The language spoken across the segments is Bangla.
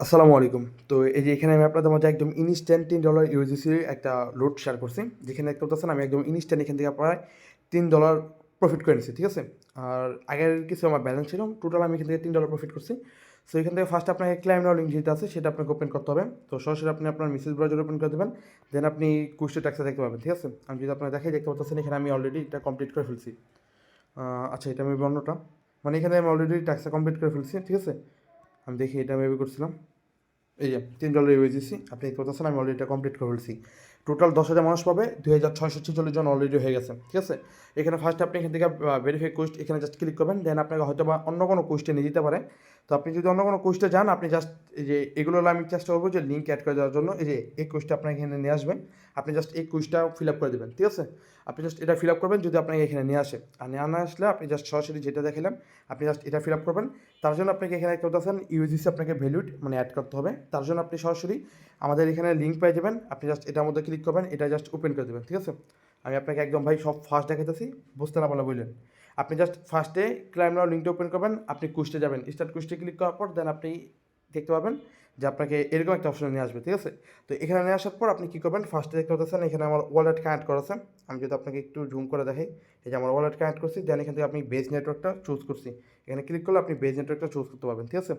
আসসালামু আলাইকুম। তো এই যে এখানে আমি আপনাদের মাঝে একদম ইনস্ট্যান্ট $3 ইউএসডিসির একটা লোড শেয়ার করছি। যেখানে দেখতে পাচ্ছেন আমি একদম ইনস্ট্যান্ট এখান থেকে প্রায় $3 প্রফিট করে নিচ্ছি, ঠিক আছে? আর আগের কিছু আমার ব্যালেন্স ছিল, টোটাল আমি এখান থেকে $3 প্রফিট করছি। সো এখান থেকে ফার্স্ট আপনাকে ক্লাইম নাও লিঙ্ক যেটা আছে সেটা আপনাকে ওপেন করতে হবে। তো সরাসরি আপনি আপনার মেসেজ ব্রাউজার ওপেন করে দেবেন, দেন আপনি কুইস্টের ট্যাক্সে দেখতে পাবেন, ঠিক আছে? আমি যদি আপনাকে দেখাই, দেখতে পাচ্ছেন এখানে আমি অলরেডি এটা কমপ্লিট করে ফেলছি। আচ্ছা, এটা আমি অন্যটা, মানে এখানে আমি অলরেডি ট্যাক্সটা কমপ্লিট করে ফেলছি, ঠিক আছে? আমি দেখি এটা মেবি করছিলাম, এই যে $3 ইউএসডিসি আপনি দেখতে পাচ্ছেন আমি অলরেডি এটা কমপ্লিট করে ফেলছি। টোটাল 10,000 মানুষ পাবে, 2,646 জন অলরেডি হয়ে গেছে, ঠিক আছে? এখানে ফার্স্টে আপনি এখান থেকে ভেরিফাই কোস্ট এখানে জাস্ট ক্লিক করবেন, দেন আপনাকে হয়তো বা অন্য কোনো কোস্টে নিয়ে দিতে পারে। তো আপনি যদি অন্য কোনো কোস্টে যান, আপনি জাস্ট এই যে এগুলো আমি চেষ্টা করবো যে লিঙ্ক অ্যাড করে দেওয়ার জন্য। এই যে এই কোস্টটা আপনাকে এখানে নিয়ে আসবেন, আপনি জাস্ট এই কোস্টটা ফিল আপ করে দেবেন, ঠিক আছে? আপনি জাস্ট এটা ফিল আপ করবেন যদি আপনাকে এখানে নিয়ে আসে, আর নিয়ে না আসলে আপনি জাস্ট সরাসরি যেটা দেখালাম আপনি জাস্ট এটা ফিল আপ করবেন। তার জন্য আপনাকে এখানে একটা কথা ইউএসডিসি আপনাকে ভ্যালুড মানে অ্যাড করতে হবে। তার জন্য আপনি সরাসরি আমাদের এখানে লিঙ্ক পেয়ে যাবেন, আপনি জাস্ট এটার মধ্যে ক্লিক করবেন, এটা জাস্ট ওপেন করে দেবেন, ঠিক আছে? আমি আপনাকে একদম ভাই সব ফার্স্ট দেখাতেছি, বুঝতে না পারলে বললেন। আপনি জাস্ট ফার্স্টে ক্লাইম নাও লিঙ্কটা ওপেন করবেন, আপনি কুইস্টে যাবেন, স্টার্ট কুইস্টে ক্লিক করার পর দেন আপনি দেখতে পাবেন যে আপনাকে এরকম একটা অপশন নিয়ে আসবে, ঠিক আছে? তো এখানে নিয়ে আসার পর আপনি কী করবেন, ফার্স্টে দেখতে পাচ্ছেন এখানে আমার ওয়ালেট কানেক্ট করা আছে। আমি যদি আপনাকে একটু জুম করে দেখাই, এই যে আমার ওয়ালেট কানেক্ট করছি, দেন এখান থেকে আপনি বেজ নেটওয়ার্কটা চুজ করছি, এখানে ক্লিক করলে আপনি বেজ নেটওয়ার্কটা চুজ করতে পারবেন, ঠিক আছে?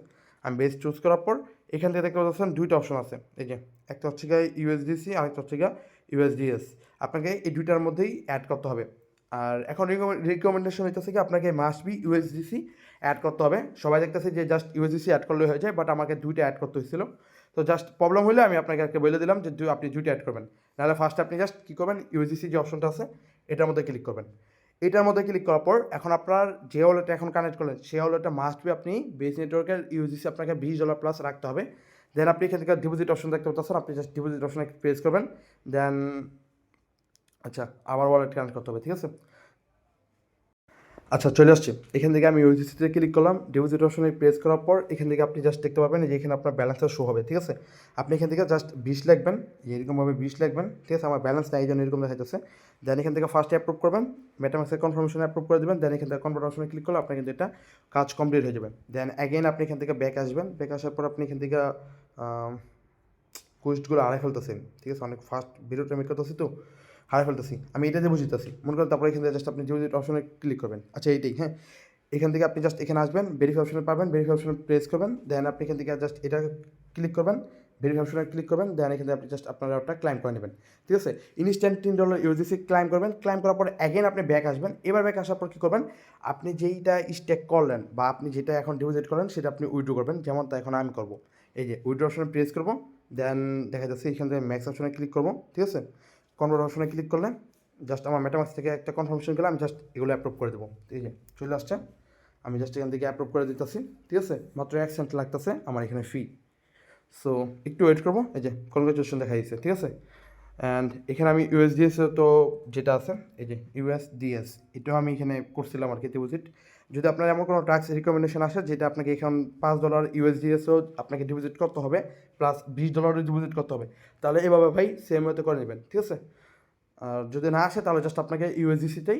আমি বেজ চুজ করার পর এখান থেকে দেখতে পাচ্ছেন দুইটা অপশন আছে, এই যে একটা হচ্ছে গিয়ে ইউএসডিসি আর একটা হচ্ছে গিয়ে ইউএসডিএস। আপনাকে এই দুইটার মধ্যেই অ্যাড করতে হবে। আর এখন রিকমেন্ডেশন হইতেছে কি আপনাকে মাস্ট বি ইউএসডিসি অ্যাড করতে হবে। সবাই দেখতেছে যে জাস্ট ইউএসডিসি অ্যাড করলে হয়ে যায়, বাট আমাকে দুইটা অ্যাড করতে হয়েছিল। তো জাস্ট প্রবলেম হলে আমি আপনাকে একটা বলে দিলাম যে আপনি দুইটা অ্যাড করবেন। নাহলে ফার্স্ট আপনি জাস্ট কী করবেন, ইউএসডিসি যে অপশনটা আছে এটার মধ্যে ক্লিক করবেন। এটার মধ্যে ক্লিক করার পর এখন আপনার যে ওয়ালেটটা এখন কানেক্ট করলেন সেই ওয়ালেটটা মাস্ট বি আপনি বেস নেটওয়ার্কের ইউএসডিসি আপনাকে $20 প্লাস রাখতে হবে। দেন আপনি এখান থেকে ডিপোজিট অপশন দেখতে পাচ্ছেন, আপনি জাস্ট ডিপোজিট অপশনে প্রেস করবেন, দেন আচ্ছা আবার ওয়ালেট কানেক্ট করতে হবে, ঠিক আছে? আচ্ছা, চলে আসছে। এখান থেকে আমি ইউএসডিসিতে ক্লিক করলাম, ডিপোজিট অপশনে প্রেস করার পর এখান থেকে আপনি জাস্ট দেখতে পাবেন যে এখানে আপনার ব্যালেন্সটা শো হবে, ঠিক আছে? আপনি এখান থেকে জাস্ট 20 লিখবেন, এরকমভাবে 20 লিখবেন, ঠিক আছে? আমার ব্যালেন্স নাই এই জন্য এরকম দেখাচ্ছে। দেন এখান থেকে ফার্স্টে অ্যাপ্রুভ করবেন, মেটামাক্সের কনফার্মেশনে অ্যাপ্রুভ করে দেবেন, দেন এখান থেকে কনভার্ট অপশনে ক্লিক করলে আপনার কিন্তু এটা কাজ কমপ্লিট হয়ে যাবে। দেন অ্যাগেন আপনি এখান থেকে ব্যাক আসবেন, ব্যাক আসার পর আপনি এখান থেকে কোস্টগুলো হারাই ফেলতেছেন, ঠিক আছে? অনেক ফাস্ট ভিডিওটা মেক করতেছি তো হারাই ফেলতেছি, আমি এটাতে বুঝতেছি মনে করেন। তারপরে এখান থেকে জাস্ট আপনি ডিপোজিট অপশনে ক্লিক করবেন, আচ্ছা এইটাই, হ্যাঁ। এখান থেকে আপনি জাস্ট এখানে আসবেন, ভেরিফাই অপশনে পাবেন, ভেরিফাই অপশনে প্রেস করবেন, দেন আপনি এখান থেকে জাস্ট এটা ক্লিক করবেন, ভেরিফাই অপশনে ক্লিক করবেন, দেন এখান থেকে আপনি জাস্ট আপনার একটা ক্লাইম করে নেবেন, ঠিক আছে? ইনস্ট্যান্ট $3 ইউএসডিসি ক্লাইম করবেন, ক্লাইম করার পরে অ্যাগেন আপনি ব্যাক আসবেন। এবার ব্যাক আসার পর কী করবেন, আপনি যেইটা স্টেক করলেন বা আপনি যেটা এখন ডিপোজিট করেন সেটা আপনি উইথড্র করবেন, যেমন তা এখন আমি করবো। এই যে উইথড্র অপশনে প্রেস করবো, দেন দেখা যাচ্ছে এখান থেকে ম্যাক্স অপশনে ক্লিক করবো, ঠিক আছে? কনভার্ট অপশনে ক্লিক করলে জাস্ট আমার মেটামাক্স থেকে একটা কনফার্মেশন গেলে আমি জাস্ট এগুলো অ্যাপ্রুভ করে দেবো, এই যে চলে আসছে। আমি জাস্ট এখান থেকে অ্যাপ্রুভ করে দিতেছি, ঠিক আছে? মাত্র 1 সেন্ট লাগতেছে আমার এখানে ফি। সো একটু ওয়েট করবো, এই যে কনগ্রাচুলেশন দেখা দিচ্ছে, ঠিক আছে? অ্যান্ড এখানে আমি ইউএসডিএস তো যেটা আছে এই যে ইউএসডিএস, এটাও আমি এখানে করছিলাম আর কি ডিপোজিট। যদি আপনার এমন কোনো ট্যাক্স রিকমেন্ডেশন আসে যেটা আপনাকে এখন $5 ইউএসডিএসও আপনাকে ডিপোজিট করতে হবে, প্লাস $20 ডিপোজিট করতে হবে, তাহলে এভাবে ভাই সেম ওয়েতে করে নেবেন, ঠিক আছে? আর যদি না আসে তাহলে জাস্ট আপনাকে ইউএসডিসিতেই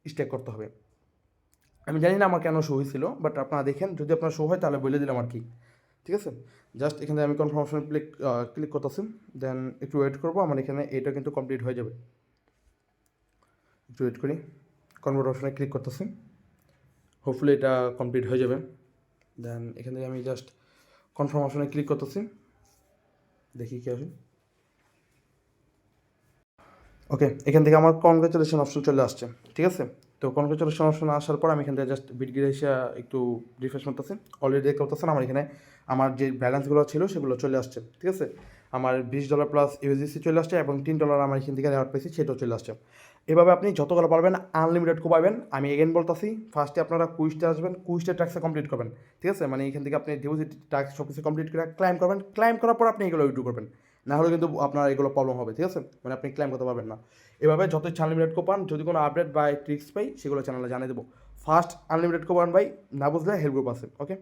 স্টেক করতে হবে। আমি জানি না আমার কেন শো হয়েছিল, বাট আপনারা দেখেন যদি আপনার শো হয় তাহলে বলে দিলাম আর কি, ঠিক আছে? জাস্ট এখানে আমি কনফার্মেশন ক্লিক করতেছি, দেন একটু ওয়েট করবো, আমার এখানে এটা কিন্তু কমপ্লিট হয়ে যাবে। একটু ওয়েট করি, কনভার্ট অপশনে ক্লিক করতেছি, হোপফুলি এটা কমপ্লিট হয়ে যাবে। দেন এখান থেকে আমি জাস্ট কনফার্ম অপশনে ক্লিক করতেছি, দেখি কী আসে। ওকে, এখান থেকে আমার কনগ্রাচুলেশন অপশন চলে আসছে, ঠিক আছে? তো কনগ্রাচুলেশন অপশন আসার পর আমি এখান থেকে জাস্ট বিটগিরে এসে একটু রিফ্রেশ করতেছি। অলরেডি দেখতে পাচ্ছেন আমার এখানে আমার যে ব্যালেন্সগুলো ছিল সেগুলো চলে আসছে, ঠিক আছে? আমার $20 প্লাস ইউএসডিসি চলে আসছে এবং $3 আমার এখান থেকে রেওয়ার্ড পেয়েছি সেটাও চলে আসছে। এভাবে আপনি যতগুলো পারবেন আনলিমিটেড কোপাবেন। আমি এগেন বলতেছি, ফার্স্টে আপনারা কুইজটা আসবেন, কুইজটা ট্যাক্সে কমপ্লিট করবেন, ঠিক আছে? মানে এখান থেকে আপনি ডিপোজিট ট্যাক্স সব কিছু কমপ্লিট করে ক্লাইম করবেন, ক্লাইম করার পর আপনি এগুলো উইথড্র করবেন, না হলে কিন্তু আপনার এগুলো প্রবলেম হবে, ঠিক আছে? মানে আপনি ক্লাইম করতে পারবেন না। এভাবে যতই আনলিমিটেড কোপান, যদি কোনো আপডেট বা ট্রিক্স পাই সেগুলো চ্যানেলে জানিয়ে দেবো। ফার্স্ট আনলিমিটেড কোপান ভাই, না বুঝলে হেল্প গ্রুপ আছে, ওকে?